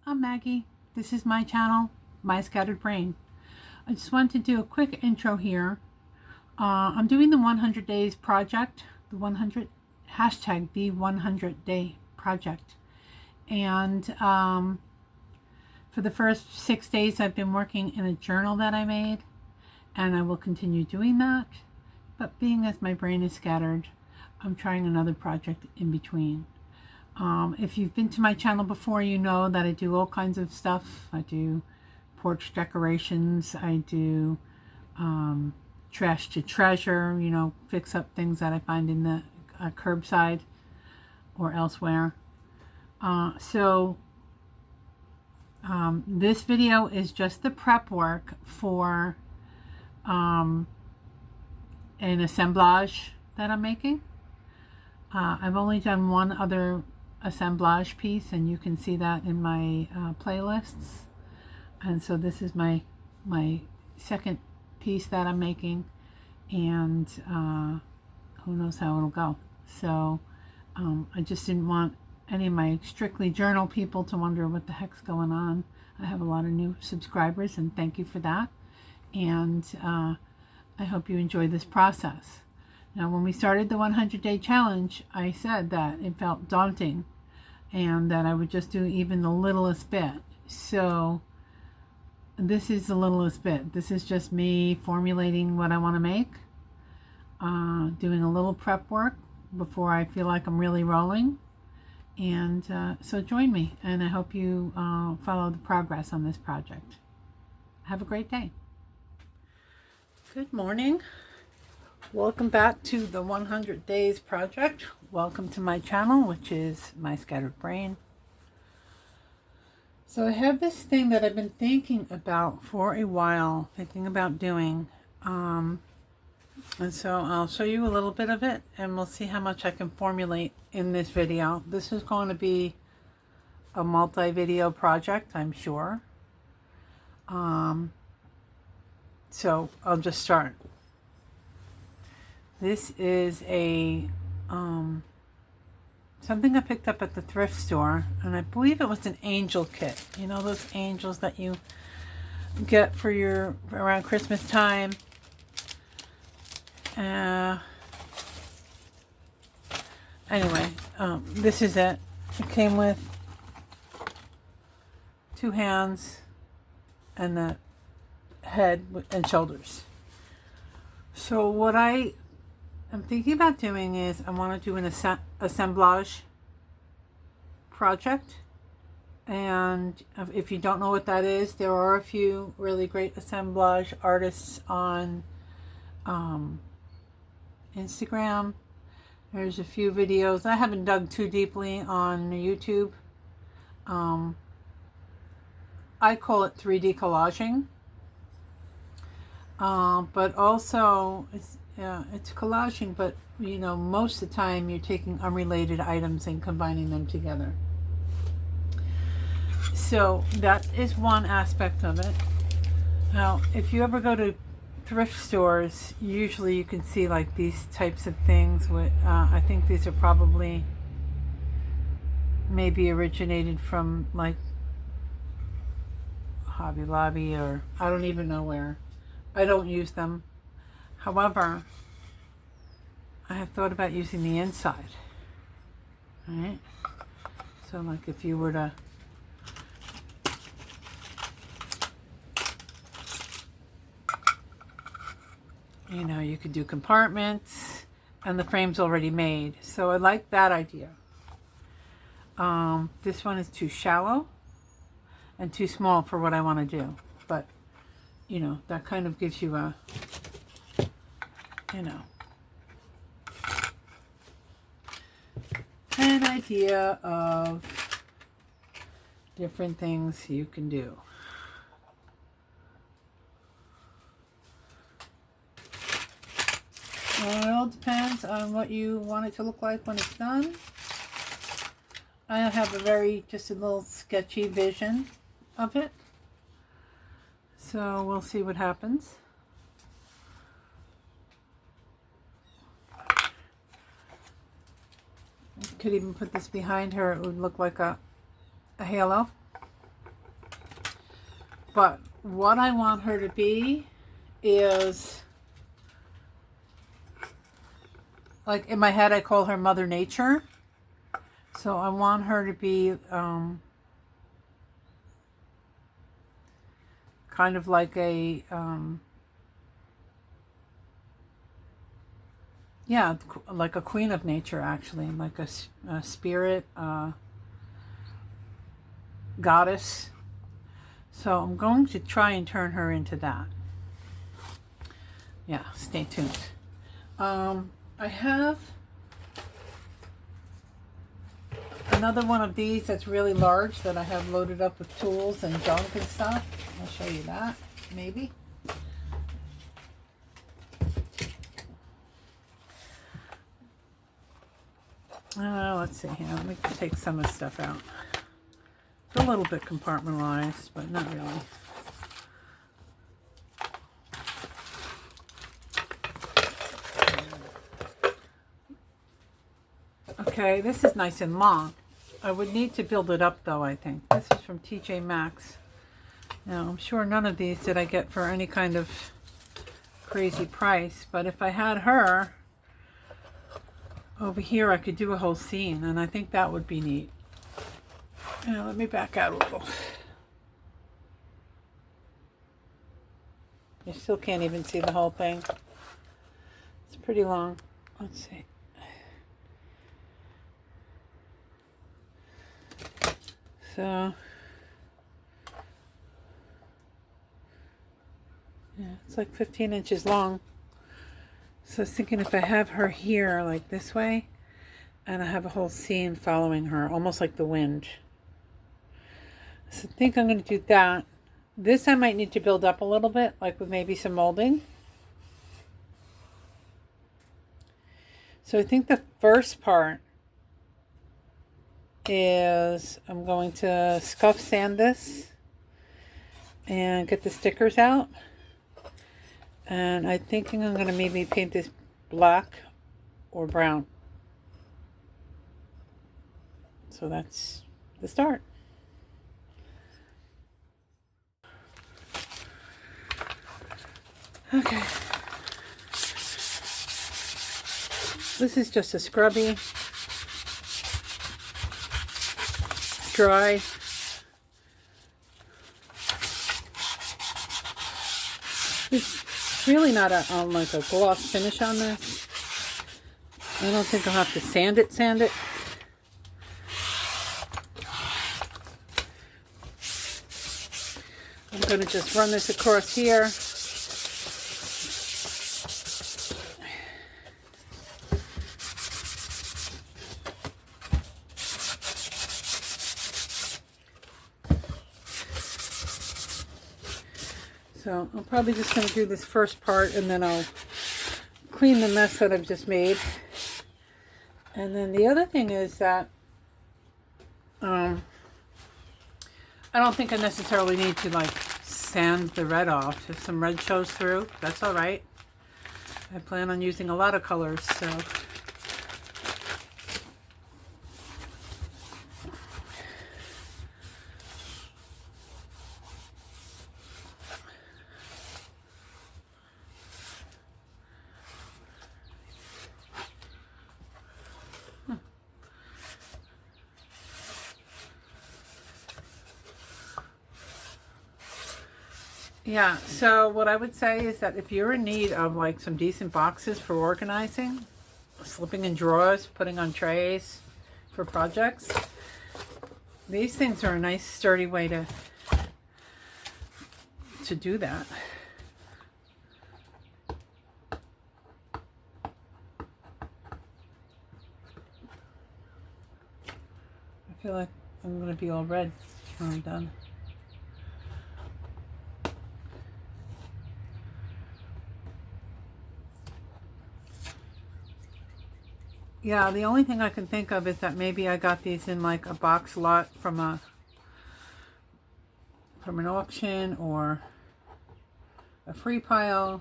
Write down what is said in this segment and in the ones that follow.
I'm Maggie. This is my channel, My Scattered Brain. I just wanted to do a quick intro here. I'm doing the 100 days project, the 100 hashtag the 100 day project. And for the first 6 days, I've been working in a journal that I made, and I will continue doing that. But being as my brain is scattered, I'm trying another project in between. If you've been to my channel before, you know that I do all kinds of stuff. I do porch decorations. I do trash to treasure, fix up things that I find in the curbside or elsewhere. This video is just the prep work for an assemblage that I'm making. I've only done one other assemblage piece, and you can see that in my playlists. And so this is my second piece that I'm making, and who knows how it'll go. So I just didn't want any of my strictly journal people to wonder what the heck's going on. I have a lot of new subscribers, and thank you for that. And I hope you enjoy this process. Now, when we started the 100-day challenge, I said that it felt daunting and that I would just do even the littlest bit. So this is the littlest bit. This is just me formulating what I want to make, doing a little prep work before I feel like I'm really rolling. And so join me, and I hope you follow the progress on this project. Have a great day. Good morning. Welcome back to the 100 Days Project. Welcome to my channel, which is My Scattered Brain. So I have this thing that I've been thinking about for a while, thinking about doing. And so I'll show you a little bit of it, and we'll see how much I can formulate in this video. This is going to be a multi-video project, I'm sure. So I'll just start. This is a something I picked up at the thrift store, and I believe it was an angel kit. You know those angels that you get for around Christmas time. Anyway, this is it. It came with 2 hands and the head and shoulders. So what I'm thinking about doing is I want to do an assemblage project. And if you don't know what that is, there are a few really great assemblage artists on Instagram. There's a few videos. I haven't dug too deeply on YouTube. I call it 3D collaging. But also it's collaging, but most of the time you're taking unrelated items and combining them together. So that is one aspect of it. Now, if you ever go to thrift stores, usually you can see like these types of things with I think these are probably maybe originated from like Hobby Lobby, or I don't even know where. I don't use them. However, I have thought about using the inside. All right? So like if you were to you could do compartments, and the frame's already made. So I like that idea. This one is too shallow and too small for what I want to do. But, that kind of gives you a, an idea of different things you can do. Well, it all depends on what you want it to look like when it's done. I have just a little sketchy vision of it. So we'll see what happens. Could even put this behind her. It would look like a halo. But what I want her to be is, like in my head I call her Mother Nature. So I want her to be kind of like a, yeah, like a queen of nature actually, like a spirit, goddess. So I'm going to try and turn her into that. Yeah, stay tuned. I have another one of these that's really large that I have loaded up with tools and junk and stuff. I'll show you that, maybe. Let's see here. Let me take some of the stuff out. It's a little bit compartmentalized, but not really. Okay, this is nice and long. I would need to build it up though, I think. This is from TJ Maxx. Now, I'm sure none of these did I get for any kind of crazy price, but if I had her over here, I could do a whole scene, and I think that would be neat. Now, let me back out a little. You still can't even see the whole thing. It's pretty long. Let's see. So, yeah, it's like 15 inches long. So I was thinking if I have her here like this way, and I have a whole scene following her, almost like the wind. So I think I'm going to do that. This I might need to build up a little bit, like with maybe some molding. So I think the first part is I'm going to scuff sand this and get the stickers out. And I'm thinking I'm going to maybe paint this black or brown. So that's the start. Okay. This is just a scrubby, dry. It's really not a like a gloss finish on this. I don't think I'll have to sand it. I'm going to just run this across here. So I'm probably just going to do this first part, and then I'll clean the mess that I've just made. And then the other thing is that I don't think I necessarily need to like sand the red off. If some red shows through, that's all right. I plan on using a lot of colors, so. Yeah, so what I would say is that if you're in need of like some decent boxes for organizing, slipping in drawers, putting on trays for projects, these things are a nice sturdy way to do that. I feel like I'm going to be all red when I'm done. Yeah, the only thing I can think of is that maybe I got these in like a box lot from an auction or a free pile,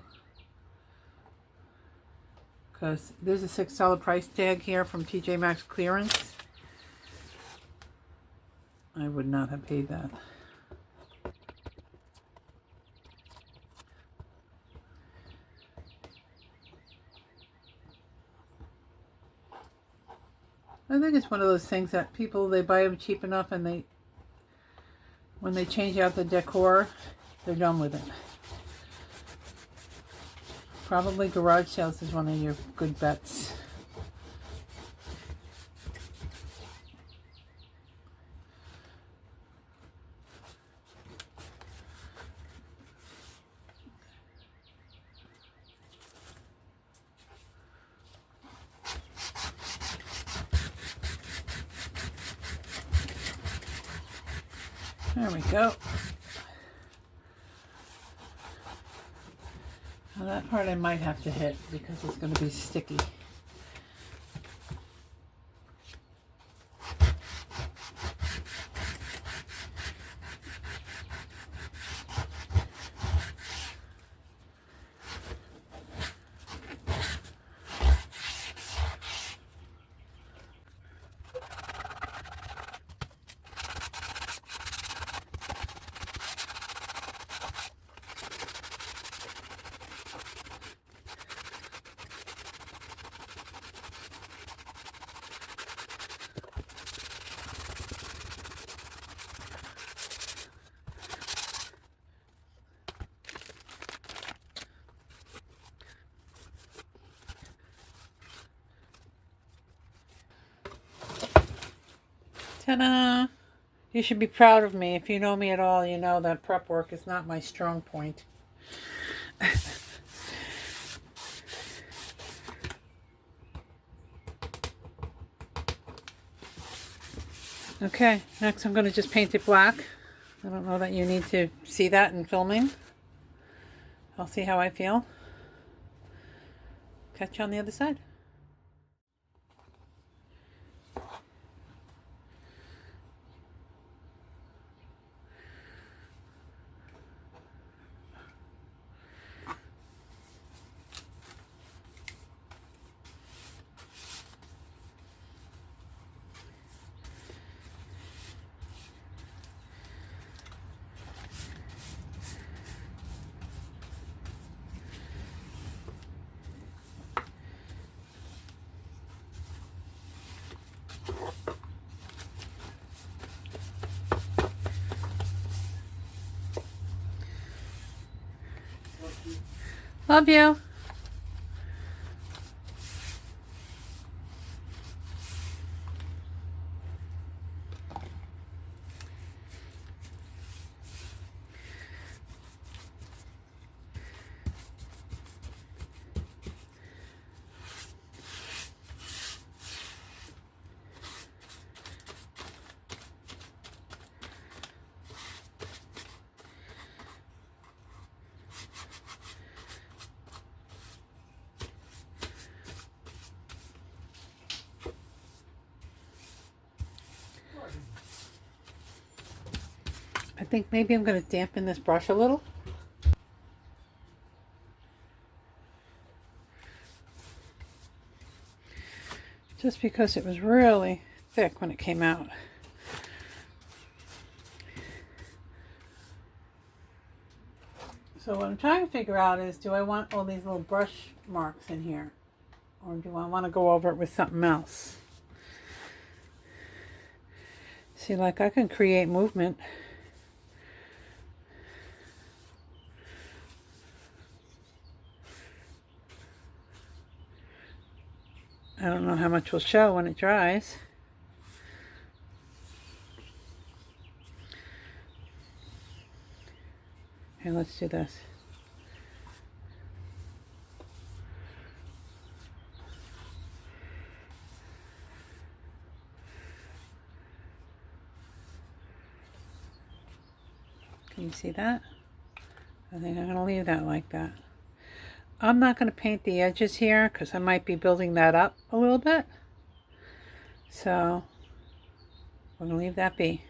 because there's a $6 price tag here from TJ Maxx clearance. I would not have paid that. I think it's one of those things that people, they buy them cheap enough, and when they change out the decor, they're done with it. Probably garage sales is one of your good bets. There we go. Now that part I might have to hit because it's going to be sticky. Ta-da! You should be proud of me. If you know me at all, you know that prep work is not my strong point. Okay, next I'm going to just paint it black. I don't know that you need to see that in filming. I'll see how I feel. Catch you on the other side. Love you. I think maybe I'm going to dampen this brush a little. Just because it was really thick when it came out. So what I'm trying to figure out is, do I want all these little brush marks in here? Or do I want to go over it with something else? See, like I can create movement. I don't know how much will show when it dries. Here, let's do this. Can you see that? I think I'm going to leave that like that. I'm not going to paint the edges here because I might be building that up a little bit. So we're going to leave that be.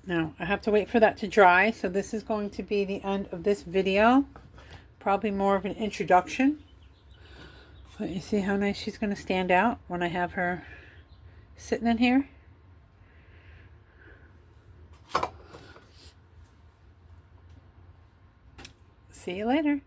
Now I have to wait for that to dry. So this is going to be the end of this video. Probably more of an introduction. But you see how nice she's going to stand out when I have her sitting in here? See you later.